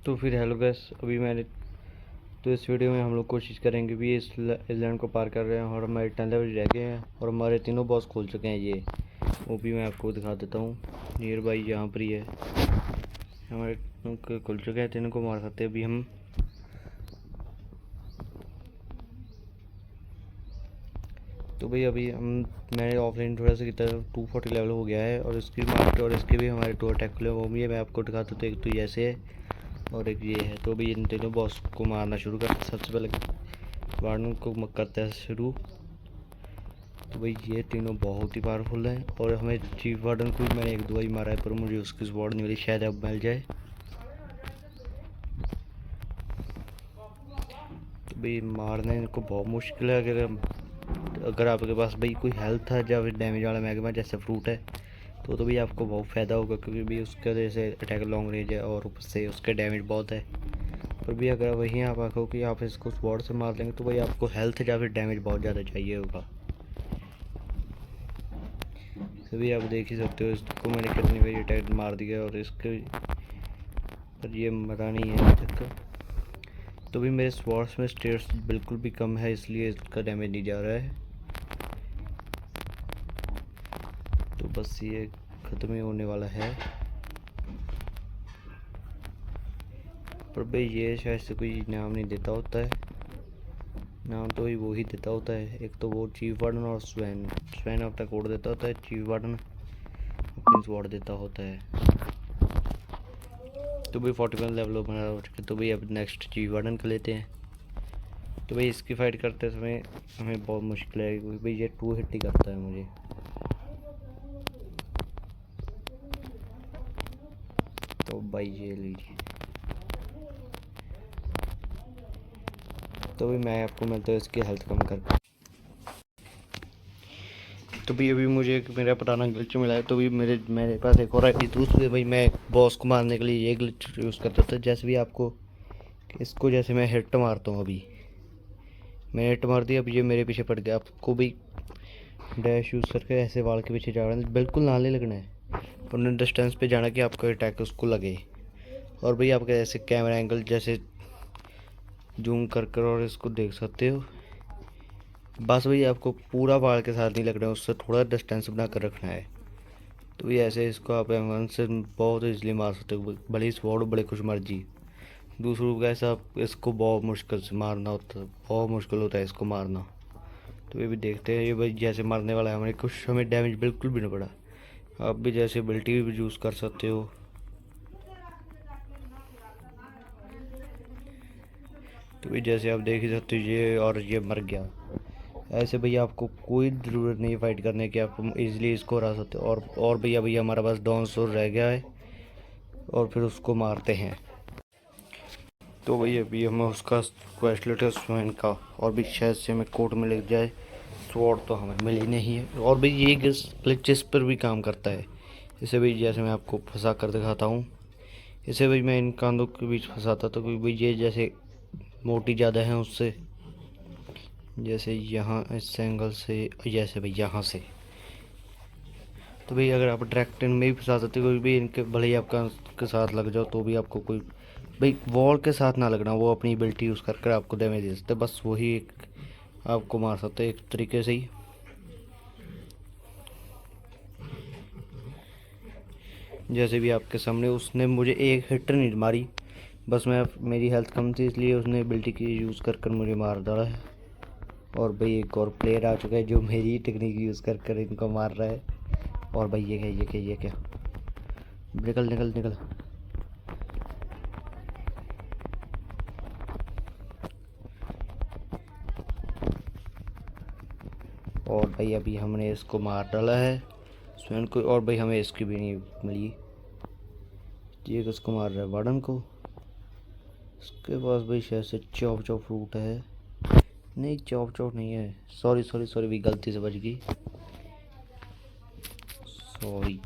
तो फिर hello guys, अभी मैंने तो इस वीडियो में हम लोग कोशिश करेंगे भी इस आइलैंड को पार कर रहे हैं और हमारे 10 लेवल रह गए हैं और हमारे तीनों बॉस खोल चुके हैं। ये वो भी मैं आपको दिखा देता हूँ। नियर बाई यहाँ पर ही है, हमारे खुल चुके हैं, तीनों को मार सकते हैं अभी हम। तो भाई अभी मैंने ऑफलाइन थोड़ा सा की तरफ 240 लेवल हो गया है और इसकी मार्केट और इसके भी हमारे 2 अटैक खुले वो भी है, मैं आपको दिखाता हूँ। तो एक तो ऐसे है और एक ये है। तो भाई इन तीनों बॉस को मारना शुरू करते हैं। सबसे पहले वार्डन को करता है शुरू। तो भाई ये तीनों बहुत ही पावरफुल हैं और हमें चीफ वार्डन को भी मैंने एक दो ही मारा है, पर मुझे उसकी स्वॉर्ड नहीं मिली, शायद अब मिल जाए। तो भाई मारने इनको बहुत मुश्किल है। अगर आपके पास भाई कोई हेल्थ है या फिर डैमेज वाला मैगमा जैसे फ्रूट है तो भी आपको बहुत फ़ायदा होगा, क्योंकि भी उसके वजह से अटैक लॉन्ग रेंज है और ऊपर से उसका डैमेज बहुत है। पर भी अगर वहीं आप आखो कि आप इसको स्वॉर्ड से मार लेंगे तो भाई आपको हेल्थ या फिर डैमेज बहुत ज़्यादा चाहिए होगा। तभी आप देख ही सकते हो इसको मैंने कितनी बार अटैक मार दिया और इसके पर ये मरा नहीं है अभी तक। तो भी मेरे स्वॉर्ड्स में स्टेट्स बिल्कुल भी कम है, इसलिए इसका डैमेज नहीं जा रहा है। तो बस ये ख़त्म ही होने वाला है। पर भाई ये शायद से कोई इनाम नहीं देता होता है, नाम तो वो ही देता होता है। एक तो वो चीफ वार्डन और स्वैन अपना कोड देता होता है, चीफ वार्डन अपनी स्वॉर्ड देता होता है। तो भाई 41 लेवल बना हो चुके। तो भाई अब नेक्स्ट चीफ वार्डन कर लेते हैं। तो भाई इसकी फाइट करते समय हमें बहुत मुश्किल है, क्योंकि भाई ये 2 हिट ही करता है मुझे। तो भाई ये लीजिए। तो भाई मैं आपको मिलता है इसकी हेल्थ कम करके। तो भी अभी मुझे एक मेरा पुराना ग्लिच मिला है। तो भी मेरे पास एक और है दूसरे। भाई मैं बॉस को मारने के लिए ये ग्लिच यूज़ करता था। जैसे भी आपको इसको जैसे मैं हिट मारता हूँ, अभी मैंने हिट मार दिया, अब ये मेरे पीछे पड़ गया। आपको भी डैश यूज़ करके ऐसे वाल के पीछे जाना है, बिल्कुल नाले लगना है और डिस्टेंस पे जाना कि आपका अटैक उसको लगे। और भाई आपके ऐसे कैमरा एंगल जैसे जूम कर और इसको देख सकते हो। बस भाई आपको पूरा वाल के साथ नहीं लगना है, उससे थोड़ा डिस्टेंस बना कर रखना है। तो ये ऐसे इसको आप एम से बहुत ईजिली मार सकते हो, बड़ी स्वॉर्ड बड़े खुश मर्जी। दूसरों को ऐसा इसको बहुत मुश्किल से मारना होता है, बहुत मुश्किल होता है इसको मारना। तो ये भी देखते हैं। ये भाई जैसे मारने वाला है, हमारे कुछ हमें डैमेज बिल्कुल भी नहीं पड़ा। आप भी जैसे एबिलिटी भी यूज़ कर सकते हो। तो भी जैसे आप देख ही सकते हो ये और ये मर गया। ऐसे भैया आपको कोई ज़रूरत नहीं फाइट करने की, आप इजीली इसको हरा सकते हो। और भैया हमारा पास डॉन सोर रह गया है और फिर उसको मारते हैं। तो भैया अभी हमें उसका क्वेस्ट लेटर स्वैन का और भी शायद से हमें कोर्ट में लग जाए। स्वॉर्ड तो हमें मिली नहीं है। और भाई ये ग्लिचेस पर भी काम करता है। इसे भाई जैसे मैं आपको फंसा कर दिखाता हूँ। इसे भाई मैं इन कांधों के बीच फंसाता था, क्योंकि भाई ये जैसे मोटी ज़्यादा है उससे, जैसे यहाँ इस एंगल से, जैसे भाई यहाँ से। तो भाई अगर आप डायरेक्ट इनमें भी फंसा सकते हो, कोई भी इनके भले ही आपका के साथ लग जाओ तो भी आपको कोई भाई वॉल के साथ ना लगना, वो अपनी एबिलिटी यूज़ कर आपको डैमेज दे सकते, बस वही एक आपको मार सकते हैं एक तरीके से ही। जैसे भी आपके सामने उसने मुझे एक हिट नहीं मारी, बस मेरी हेल्थ कम थी इसलिए उसने एबिलिटी की यूज़ कर मुझे मार डाला है। और भाई एक और प्लेयर आ चुका है जो मेरी टेक्निक यूज़ कर इनको मार रहा है। और भाई ये क्या, निकल निकल निकल। और भाई अभी हमने इसको मार डाला है स्वयं को। और भाई हमें इसकी भी नहीं मिली। ये किसको मार रहा है, वार्डन को। इसके पास भाई शायद से चॉप चॉप फ्रूट है। नहीं चॉप चॉप नहीं है, सॉरी भी गलती से बच गई, सॉरी।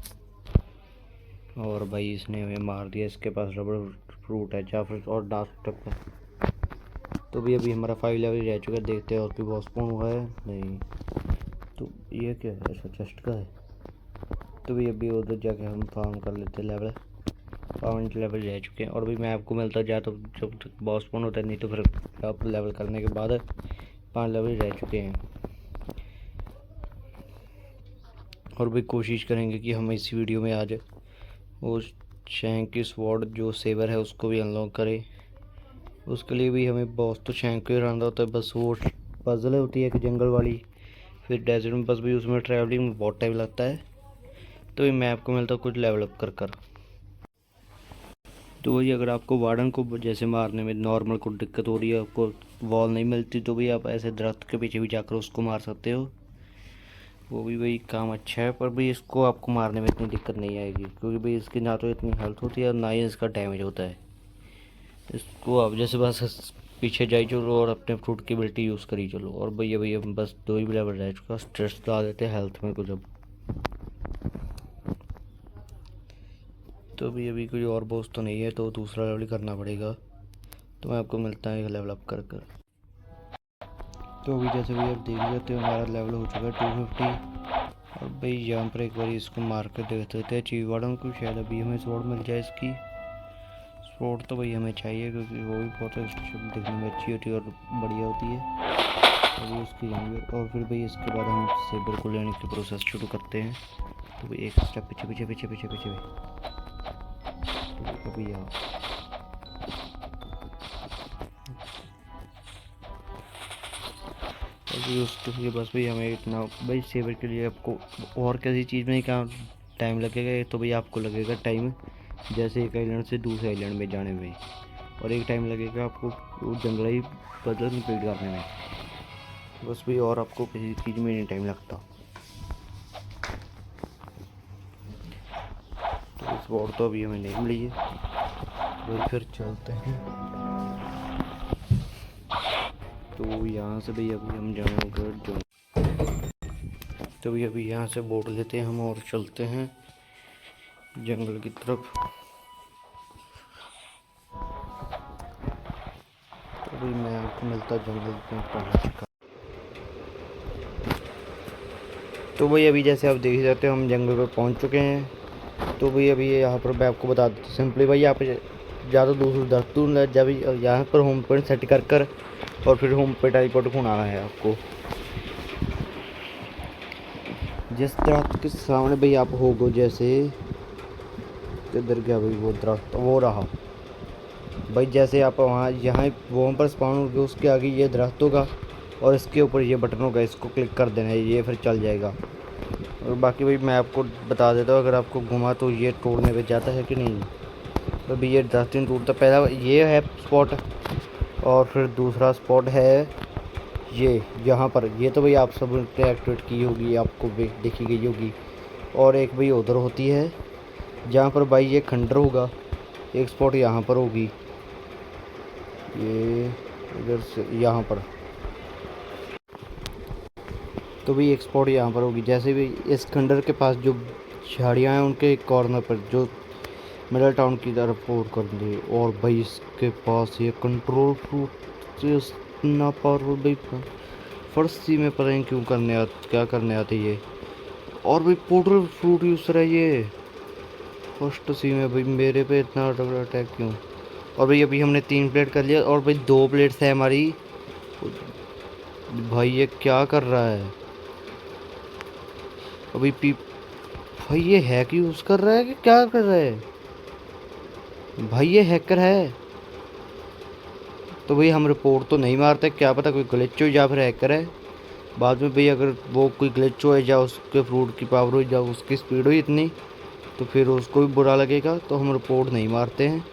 और भाई इसने हमें मार दिया। इसके पास रबड़ फ्रूट है या फिर और डार्क टक। तो भी अभी हमारा 5 लेवल रह चुका है। देखते हैं और भी बॉस कौन हुआ है नहीं। तो ये क्या है, ऐसा चेस्ट का है। तो भी अभी उधर जाके हम फार्म कर लेते हैं लेवल। 5 लेवल रह चुके हैं और भी मैं आपको मिलता जाए तो जब तक बॉस स्पॉन होता है, नहीं तो फिर आप लेवल करने के बाद 5 लेवल रह चुके हैं। और भी कोशिश करेंगे कि हम इसी वीडियो में आज वो शैंक की स्वॉर्ड जो सेवर है उसको भी अनलॉक करें। उसके लिए भी हमें बॉस तो शैंक को ही रहना होता है, बस वो पजल होती है कि जंगल वाली, फिर डेजर्ट में बस भी उसमें ट्रैवलिंग में बहुत टाइम लगता है। तो ये मैं आपको मिलता हूँ कुछ लेवल अप कर। तो वही अगर आपको वार्डन को जैसे मारने में नॉर्मल को दिक्कत हो रही है, आपको वॉल नहीं मिलती, तो भी आप ऐसे दरख्त के पीछे भी जाकर उसको मार सकते हो। वो भी भाई काम अच्छा है, पर भाई इसको आपको मारने में इतनी दिक्कत नहीं आएगी क्योंकि भाई इसकी ना तो इतनी हेल्थ होती है और ना ही इसका डैमेज होता है। इसको आप जैसे बस पीछे जाई चलो और अपने फ्रूट की एबिलिटी यूज़ करी चलो। और भैया भैया बस 2 ही लेवल रह चुका, स्ट्रेस डाल देते हैं हेल्थ में कुछ अब। तो भी अभी कोई और बॉस तो नहीं है, तो दूसरा लेवल करना पड़ेगा। तो मैं आपको मिलता है लेवल अप कर। तो अभी जैसे भी आप देख सकते हो हमारा लेवल हो चुका है 250। और भाई यहाँ पर एक बार इसको मार कर देख देते हैं चीज वार्डन को, शायद अभी हमें स्वॉर्ड मिल जाए इसकी। स्वॉर्ड तो भाई हमें चाहिए क्योंकि वो भी बहुत दिखने में अच्छी होती है और बढ़िया होती है। अभी उसकी लेंगे और फिर भाई इसके बाद हम सेबर को लेने की प्रोसेस शुरू करते हैं। तो भाई एक स्टेप पीछे पीछे पीछे पीछे पीछे तो अभी यहाँ अभी उसके लिए बस भाई हमें इतना भाई सेवर के लिए आपको और किसी चीज़ में क्या टाइम लगेगा, तो भाई आपको लगेगा टाइम जैसे एक आइलैंड से दूसरे आइलैंड में जाने में, और एक टाइम लगेगा आपको वो जंगली पजल कंप्लीट करने में। बस भाई और आपको किसी चीज़ में नहीं टाइम लगता। तो इस वॉर तो अभी हमें नहीं मिली है, वही फिर चलते हैं। तो यहाँ से भाई अभी हम जाएंगे जो, तो भाई अभी यहाँ से बोट लेते हैं हम और चलते हैं जंगल की तरफ। तो भाई मैं आपको मिलता जंगल में पहुँच चुका। तो भाई अभी जैसे आप देख सकते हो हम जंगल पर पहुँच चुके हैं। तो भाई अभी यहाँ पर मैं आपको बता देता हूँ सिंपली भाई आप ज़्यादा दूसरे दस्तूर जब यहाँ पर होम पॉइंट सेट कर और फिर होम पे टेलीपोर्ट आना है आपको। जिस दरख्त के सामने भाई आप होगो, जैसे किधर गया भाई वो दरख्त, वो रहा भाई, जैसे आप वहाँ यहाँ वहाँ पर स्पॉन होगे उसके आगे ये दरख्त होगा और इसके ऊपर ये बटन होगा, इसको क्लिक कर देना है, ये फिर चल जाएगा। और बाकी भाई मैं आपको बता देता हूँ अगर आपको घुमा तो ये तोड़ने पे जाता है कि नहीं। तो भाई ये दरख्त नहीं टूटता। पहला ये है स्पॉट और फिर दूसरा स्पॉट है ये यहाँ पर, ये तो भाई आप सब ने एक्टिवेट की होगी, आपको देखी गई होगी। और एक भाई उधर होती है जहाँ पर भाई ये खंडर होगा, एक स्पॉट यहाँ पर होगी, ये इधर से यहाँ पर। तो भाई एक स्पॉट यहाँ पर होगी, जैसे भी इस खंडर के पास जो झाड़ियाँ हैं उनके कॉर्नर पर जो मिडल टाउन की तरफ फोड़ कर दे। और भाई इसके पास ये कंट्रोल फ्रूट ना पावर भाई फर्स्ट सी में पता नहीं क्यों क्या करने आते ये। और भाई पोर्टल फ्रूट यूज रहा है ये फर्स्ट सी में, भाई मेरे पे इतना अटैक क्यों। और भाई अभी हमने 3 प्लेट कर लिया और भाई 2 प्लेट्स है हमारी। भाई ये क्या कर रहा है अभी भाई ये हैक यूज़ कर रहा है कि क्या कर रहा है भाई, ये हैकर है। तो भाई हम रिपोर्ट तो नहीं मारते, क्या पता कोई ग्लिच हो या फिर हैकर है। बाद में भाई अगर वो कोई ग्लिच हो या उसके फ्रूट की पावर हो या उसकी स्पीड हो इतनी तो फिर उसको भी बुरा लगेगा, तो हम रिपोर्ट नहीं मारते हैं।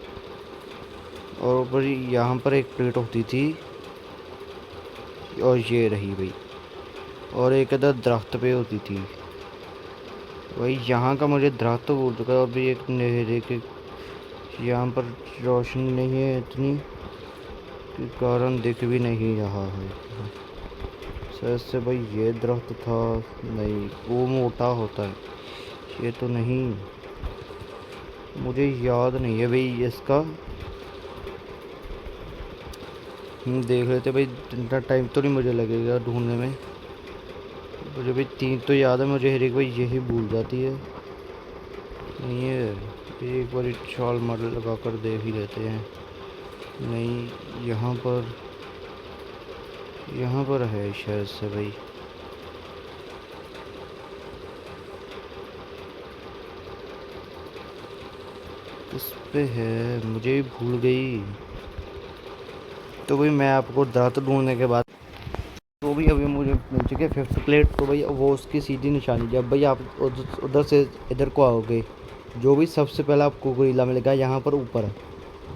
और भाई यहाँ पर एक प्लेट होती थी और ये रही भाई, और एक इधर दरख्त पे होती थी भाई। यहाँ का मुझे दरख्त तो भूल चुका है। और भी एक नहरे के यहाँ पर रोशनी नहीं है इतनी के कारण दिख भी नहीं रहा है शायद से भाई ये दरख्त था, नहीं वो मोटा होता है, ये तो नहीं, मुझे याद नहीं है भाई इसका। देख लेते भाई, इतना टाइम तो नहीं मुझे लगेगा ढूंढने में। मुझे भाई 3 तो याद है मुझे, हर एक भाई यही भूल जाती है। नहीं है एक बार छाल मार लगा कर देख ही लेते हैं। नहीं, यहाँ पर है शायद से भाई। इस पे है, मुझे भी भूल गई। तो भाई मैं आपको दांत ढूंढने के बाद तो भी अभी मुझे मिल चुकी है 5th प्लेट। तो भाई वो उसकी सीधी निशानी, जब भाई आप उधर से इधर को आओगे, जो भी सबसे पहला आपको गोरीला मिलेगा यहाँ पर ऊपर,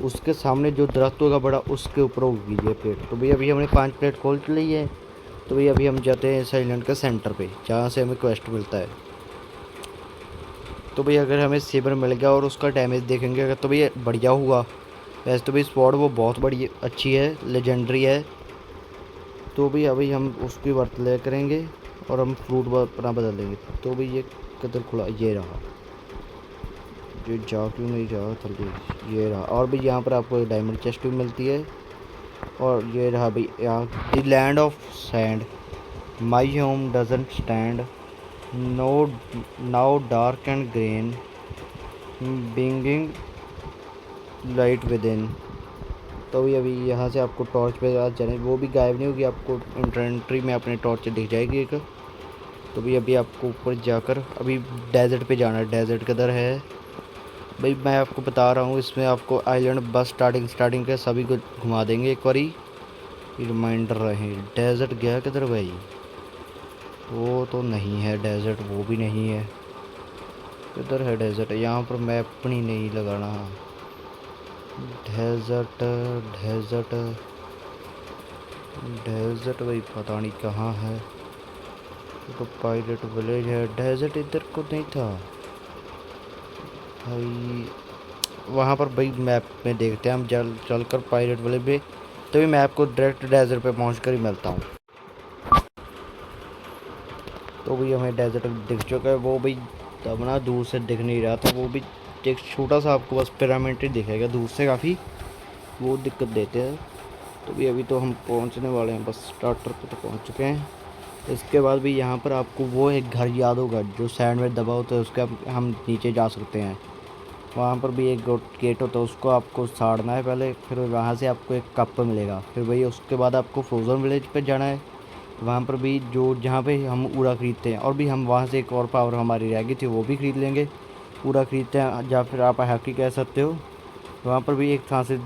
उसके सामने जो दरख्त होगा बड़ा, उसके ऊपर होगी ये प्लेट। तो भाई अभी हमने 5 प्लेट खोल ली है। तो भाई अभी हम जाते हैं इस आइलैंड के सेंटर पे, जहाँ से हमें क्वेस्ट मिलता है। तो भाई अगर हमें सेबर मिल गया और उसका डैमेज देखेंगे अगर, तो भाई बढ़िया हुआ। वैसे तो भाई स्पॉट वो बहुत बड़ी अच्छी है, लेजेंडरी है। तो भाई अभी हम उसकी वर्त ले करेंगे और हम फ्रूट अपना बदल लेंगे। तो भाई ये किधर खुला, ये रहा। ये जा क्यों नहीं रहा जल्दी, ये रहा। और भाई यहाँ पर आपको डायमंड चेस्ट भी मिलती है। और ये रहा भाई यहाँ, the land of sand, my home doesn't stand, no now dark and green, bringing light with in. तो भी अभी यहाँ से आपको टॉर्च पे आज जाने, वो भी गायब नहीं होगी, आपको इन्वेंट्री में अपने टॉर्च दिख जाएगी एक। तो भी अभी आपको ऊपर जाकर अभी डेजर्ट पे जाना है। डेजर्ट किधर है भाई, मैं आपको बता रहा हूँ। इसमें आपको आइलैंड बस स्टार्टिंग के सभी को घुमा देंगे एक बारी, रिमाइंडर रहे। डेजर्ट गया किधर भाई, वो तो नहीं है डेजर्ट, वो भी नहीं है। किधर है डेजर्ट, यहाँ पर मैप नहीं लगाना। डेजर्ट डेजर्ट डेजर्ट भाई पता नहीं कहाँ है। तो पायलट विलेज है, डेजर्ट इधर को नहीं था भाई। वहाँ पर भाई मैप में देखते हैं हम, चल कर पायलट विलेज में। तभी मैं आपको डायरेक्ट डेजर्ट पे पहुँच कर ही मिलता हूँ। तो भाई हमें डेजर्ट दिख चुका है। वो भाई तब ना दूर से दिख नहीं रहा था, वो भी एक छोटा सा आपको बस पिरामिड ही दिखेगा दूर से काफ़ी, वो दिक्कत देते हैं। तो भी अभी तो हम पहुंचने वाले हैं, बस स्टार्टर पे तो पहुंच चुके हैं। इसके बाद भी यहाँ पर आपको वो एक घर याद होगा जो सैंड में दबा होता है, उसके हम नीचे जा सकते हैं। वहाँ पर भी एक गेट होता है, उसको आपको साड़ना है पहले, फिर वहाँ से आपको एक कप मिलेगा। फिर भाई उसके बाद आपको फ्रोज़न विलेज पे जाना है। वहाँ पर भी जो जहाँ पे हम ऊरा ख़रीदते हैं, और भी हम वहाँ से एक और पावर हमारी रह गई थी, वो भी ख़रीद लेंगे। ऊरा ख़रीदते हैं, या फिर आप हैकी कह सकते हो। वहाँ पर भी एक थां से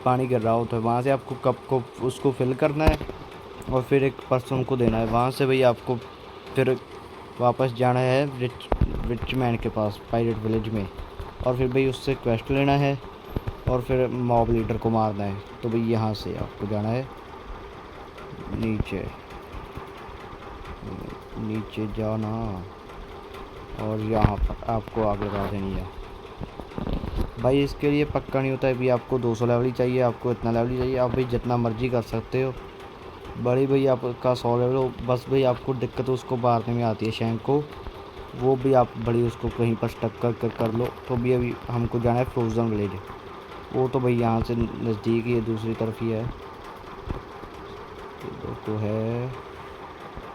पानी गिर रहा होता है, वहाँ से आपको कप को उसको फिल करना है और फिर एक पर्सन को देना है। वहाँ से भाई आपको फिर वापस जाना है रिच मैन के पास पायरेट विलेज में, और फिर भाई उससे क्वेस्ट लेना है और फिर मॉब लीडर को मारना है। तो भाई यहाँ से आपको जाना है नीचे, नीचे जाना और यहाँ पर आपको आग लगा देनी है। भाई इसके लिए पक्का नहीं होता है, भी आपको 200 लेवल ही चाहिए, आपको इतना लेवल ही चाहिए, आप भाई जितना मर्जी कर सकते हो। बड़ी भाई आपका 100 लेवल हो, बस भाई आपको दिक्कत उसको मारने में आती है शैंक को, वो भी आप बड़ी उसको कहीं पर स्टक कर लो। तो भी अभी हमको जाना है फ्रोज़न विलेज, वो तो भाई यहाँ से नज़दीक ही है, दूसरी तरफ ही है। तो है,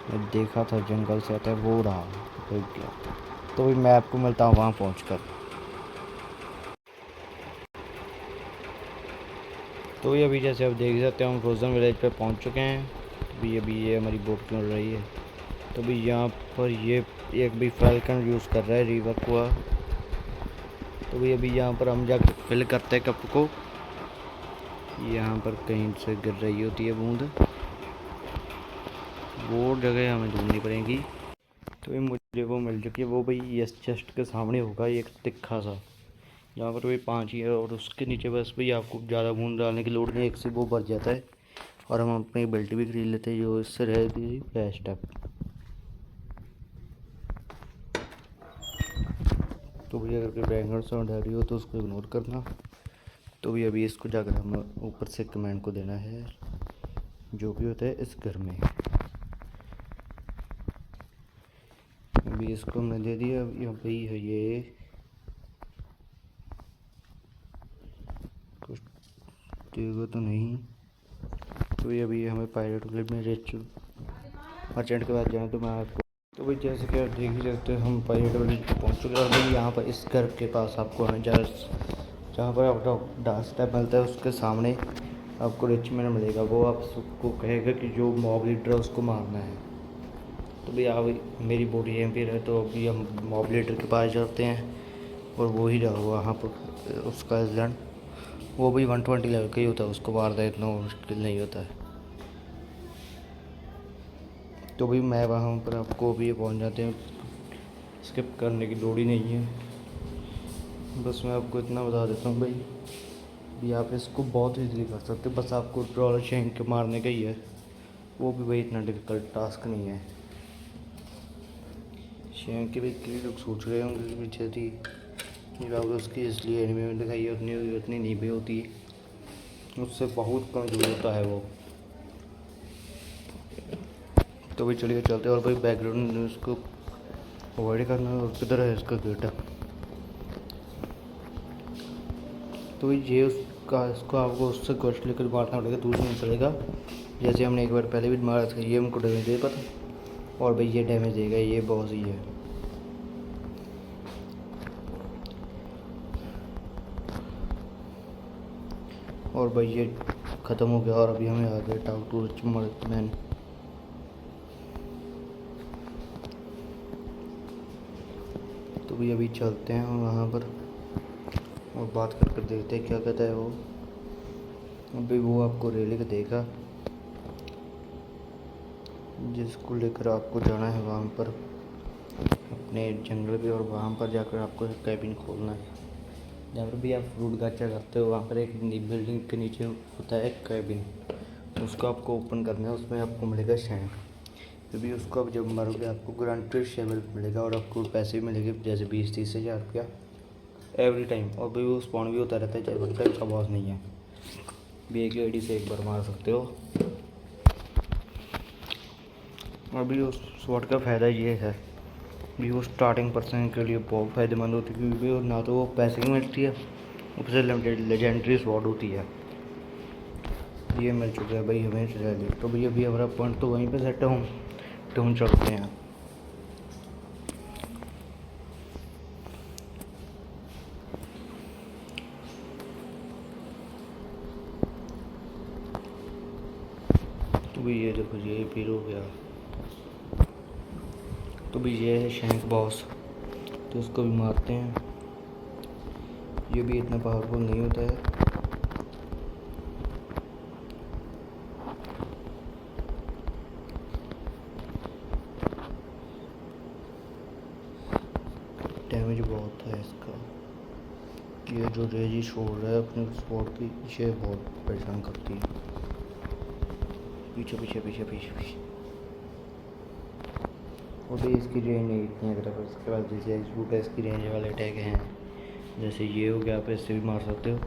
मैं देखा था जंगल से आता है, वो रहा तो क्या। तो भाई मैं आपको मिलता हूँ वहाँ पहुँच कर। तो ये अभी जैसे आप देख सकते हैं हम फ्रोज़न विलेज पे पहुंच चुके हैं। अभी ये हमारी बोट चल रही है। तो भी यहाँ पर ये एक भी फैल्कन यूज़ कर रहा है रिवर को। तो भी अभी यहाँ पर हम जाकर फिल करते हैं कप को, यहाँ पर कहीं से गिर रही होती है बूंद, वो जगह हमें ढूंढनी पड़ेगी। तो भी मुझे वो मिल चुकी है, वो भाई ये चेस्ट के सामने होगा एक तिखा सा, जहाँ पर भाई 5 ही है, और उसके नीचे बस भाई आपको ज़्यादा बूंद डालने की लोड़ नहीं, एक से वो भर जाता है। और हम अपनी बेल्ट भी खरीद लेते हैं जो इससे रहेगी बेस्ट है। तो भैया अगर कोई बैकग्राउंड साउंड आ रही हो तो उसको इग्नोर करना। तो भी अभी इसको जाकर हम ऊपर से कमेंट को देना है जो भी होता है इस घर में। अभी इसको हमने दे दिया, यहाँ पे है ये कुछ देगा तो नहीं। तो ये अभी हमें पायरेट विलेज में रिच मर्चेंट के पास जाना, तो मैं आपको तो भाई जैसे कि आप देख ही सकते हो हम पर्यटन विलेज पे पहुँच चुके हैं और भाई यहाँ पर इस घर के पास आपको हमें जहाँ पर आपको डांस स्टेप मिलता है उसके सामने आपको रिचमेंट मिलेगा। वो आपको कहेगा कि जो मॉब लीडर है उसको मारना है। तो भाई आप मेरी बॉडी यहीं पे है, तो अभी हम मॉब लीडर के पास जाते हैं और वो ही रहा वहाँ पर उसका एजेंट। वो भी 120 लेवल का ही होता है, उसको मारना इतना मुश्किल नहीं होता है। तो भाई मैं वहाँ पर आपको अभी पहुँच जाते हैं, स्किप करने की लोड़ ही नहीं है। बस मैं आपको इतना बता देता हूँ भाई आप इसको बहुत ईजीली कर सकते हो। बस आपको ड्रॉलर शेंक के मारने का ही है, वो भी भाई इतना डिफ़िकल्ट टास्क नहीं है। शेंक के भी कई लोग सोच रहे होंगे कि पीछे थी उसकी इसलिए एनिमे में दिखाई है, उतनी नहीं भी होती है, उससे बहुत कमज़ोर होता है वो। तो भाई चलिए चलते हैं और भाई बैकग्राउंड न्यूज़ को अवॉइड करना है। और किधर है इसका गेट? तो ये इसको आपको उससे क्वेश्चन लेकर मारना पड़ेगा, दूर नहीं चलेगा। जैसे हमने एक बार पहले भी मारा था, ये हमको डैमेज दे पता, और भाई ये डैमेज देगा, ये बहुत ही है। और भाई ये ख़त्म हो गया और अभी हमें आ गया टाउन टू मैन। तो भाई अभी चलते हैं वहाँ पर और बात करके देखते हैं क्या कहता है वो। अभी वो आपको रेलिंग देगा जिसको लेकर आपको जाना है वहाँ पर अपने जंगल पे, और वहाँ पर जाकर आपको एक कैबिन खोलना है। जहाँ पर भी आप फ्रूट गाचा करते हो वहाँ पर एक बिल्डिंग के नीचे होता है एक कैबिन, उसको आपको ओपन करना है, उसमें आपको मिलेगा शैंक। फिर भी उसको आप जब मारोगे आपको ग्रांटेड शेवल मिलेगा और आपको पैसे भी मिलेंगे, जैसे 20-30 हज़ार रुपया एवरी टाइम। और भाई वो स्पॉन भी होता रहता है, चाहे बनता है, इसका बॉस नहीं है। भी एक आईडी से एक बार मार सकते हो। और भी उस स्वॉट का फ़ायदा ये है भी वो स्टार्टिंग पर्सन के लिए बहुत फ़ायदेमंद होती है, क्योंकि वो ना तो वो पैसे की मिलती है, ऊपर से लिमिटेड लेजेंडरी स्वॉट होती है। ये मिल चुका है भाई हमें चलिए। तो भैया अभी हमारा पॉइंट तो वहीं पे सेट है, हम चलते हैं। तो भाई ये देखो ये फिर हो गया। तो भाई ये है शैंक बॉस, तो उसको भी मारते हैं। ये भी इतना पावरफुल नहीं होता है। डैमेज बहुत है इसका। ये जो रेजी छोड़ रहा है अपने स्पॉट की, ये बहुत परेशान करती है। पीछे पीछे पीछे पीछे पीछे। और भी इसकी रेंज नहीं इतनी है। अगर इसके बाद जैसे एक्सबूट है, इसकी रेंज वाले अटैक हैं, जैसे ये हो गया, आप इससे भी मार सकते हो।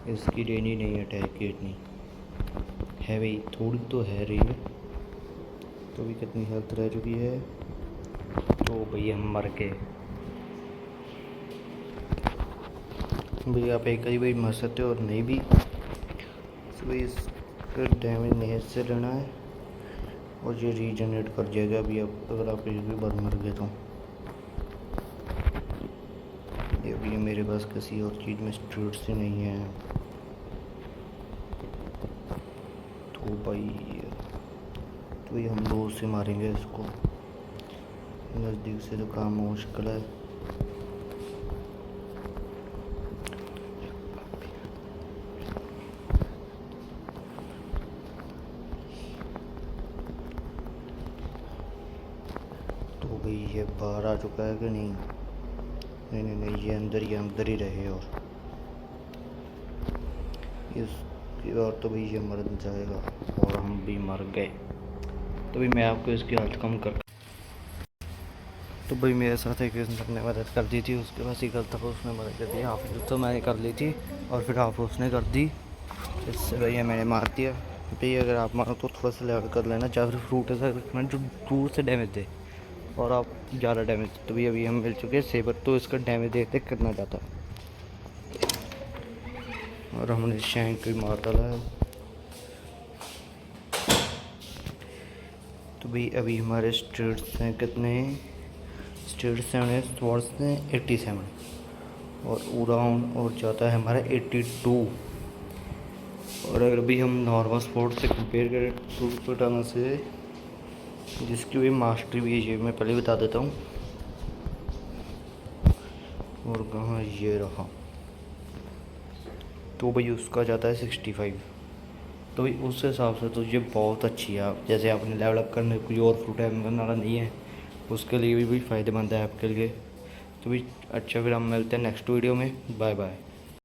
इसकी रेंज ही नहीं है अटैक की इतनी है भाई, थोड़ी तो है रेंज। तो भी कितनी हेल्थ रह चुकी है? तो भाई हम मर गए। भाई आप एक ही भाई मर सकते हो और नहीं भी, तो भाई इसका डैमेज नहीं से लेना है और ये रीजनरेट कर जाएगा अभी आप, अगर आप एक भी बार मर गए तो। ये अभी मेरे पास किसी और चीज़ में स्ट्रेट से नहीं है। तो भाई हम दूर से मारेंगे इसको, नज़दीक से तो काम मुश्किल है। तो भाई ये बाहर आ चुका है कि नहीं? नहीं नहीं नहीं, ये अंदर ही रहे। और इसकी और तो भाई ये मर जाएगा और हम भी मर गए। तो भाई मैं आपको इसकी हालत कम कर। तो भाई मेरे साथ एक इंसान ने मदद कर दी थी, उसके पास ही गलत था, उसने मदद कर दी। हाफ तो मैंने कर ली थी और फिर हाफ उसने कर दी, इससे भैया मैंने मार दिया। भैया अगर आप मारो तो थोड़ा सा लेवल कर लेना, चाहे फिर फ्रूट ऐसा रखना जो दूर से डैमेज दे और आप ज़्यादा डैमेज। तो भैया अभी हम मिल चुके हैं सेबर, तो इसका डैमेज देखते कितना जाता है। और हमने शैंक भी मार डाला है। तो तो भाई अभी हमारे स्टेट्स हैं कितने, स्टेट्स हैं स्पोर्ट्स हैं 87 और उड़ान और जाता है हमारा 82। और अगर अभी हम नॉर्मल स्पोर्ट्स से कंपेयर करें तो पटाना से जिसकी भी मास्टरी भी है ये मैं पहले बता देता हूँ। और कहाँ ये रहा, तो भाई उसका जाता है 65। तो भाई उस हिसाब से तो ये बहुत अच्छी है। आप जैसे आपने डेवलप करने कोई और फ्रूट है वाला नहीं है, उसके लिए भी फ़ायदेमंद है आपके लिए। तो भाई अच्छा, फिर हम मिलते हैं नेक्स्ट वीडियो में। Bye bye.